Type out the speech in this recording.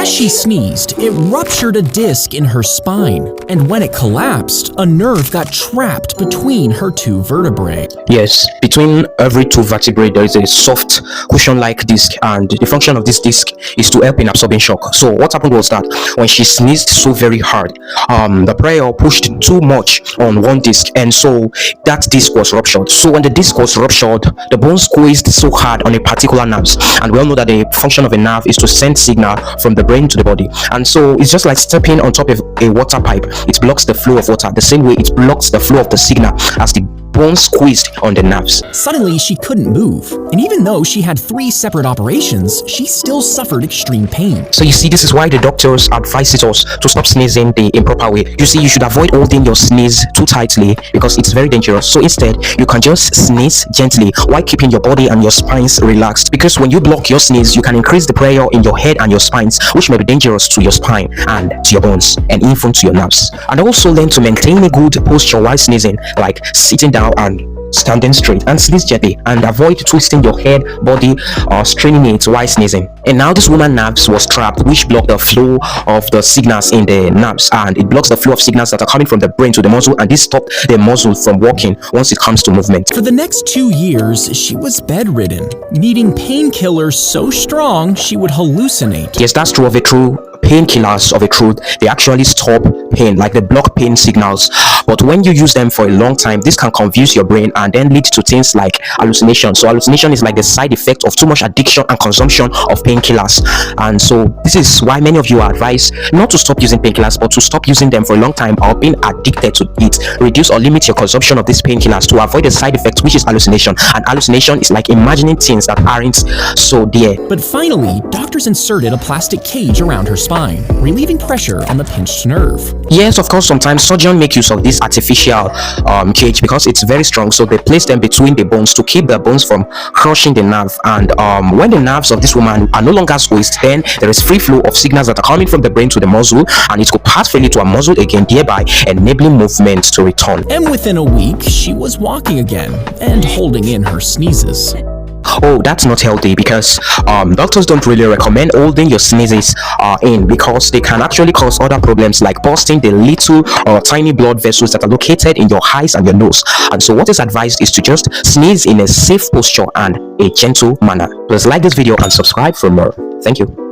As she sneezed, it ruptured a disc in her spine, and when it collapsed, a nerve got trapped between her two vertebrae. Yes, between every two vertebrae there is a soft cushion-like disc, and the function of this disc is to help in absorbing shock. So what happened was that when she sneezed so very hard, the pressure pushed too much on one disc, and so that disc was ruptured. So when the disc was ruptured, the bone squeezed so hard on a particular nerve, and we all know that the function of a nerve is to send signal from the brain to the body. And so it's just like stepping on top of a water pipe. It blocks the flow of water the same way it blocks the flow of the signal as the bone squeezed on the nerves. Suddenly, she couldn't move, and even though she had 3 separate operations, she still suffered extreme pain. So you see, this is why the doctors advise us to stop sneezing the improper way. You see, you should avoid holding your sneeze too tightly because it's very dangerous. So instead, you can just sneeze gently while keeping your body and your spines relaxed, because when you block your sneeze, you can increase the pressure in your head and your spines, which may be dangerous to your spine and to your bones and even to your nerves. And also learn to maintain a good posture while sneezing, like sitting down and standing straight, and sneeze gently, and avoid twisting your head, body, or straining it while sneezing. And now this woman's nerves was trapped, which blocked the flow of the signals in the nerves, and it blocks the flow of signals that are coming from the brain to the muscle, and this stopped the muscle from working once it comes to movement. For the next 2 years, she was bedridden, needing painkillers so strong she would hallucinate. Yes, that's true of a true painkillers of a truth. They actually stop pain, like they block pain signals, but when you use them for a long time, this can confuse your brain and then lead to things like hallucination. So hallucination is like the side effect of too much addiction and consumption of painkillers. And so this is why many of you are advised not to stop using painkillers, but to stop using them for a long time or being addicted to it. Reduce or limit your consumption of these painkillers to avoid the side effect, which is hallucination. And hallucination is like imagining things that aren't so there. But finally, doctors inserted a plastic cage around her spine, relieving pressure on the pinched nerve. Yes, of course, sometimes surgeons make use of this artificial cage because it's very strong, so they place them between the bones to keep the bones from crushing the nerve. And when the nerves of this woman are no longer squeezed, then there is free flow of signals that are coming from the brain to the muscle, and it could pass freely to a muscle again, thereby enabling movement to return. And within a week, she was walking again and holding in her sneezes. Oh, that's not healthy, because doctors don't really recommend holding your sneezes in, because they can actually cause other problems like bursting the little or tiny blood vessels that are located in your eyes and your nose. And so what is advised is to just sneeze in a safe posture and a gentle manner. Please like this video and subscribe for more. Thank you.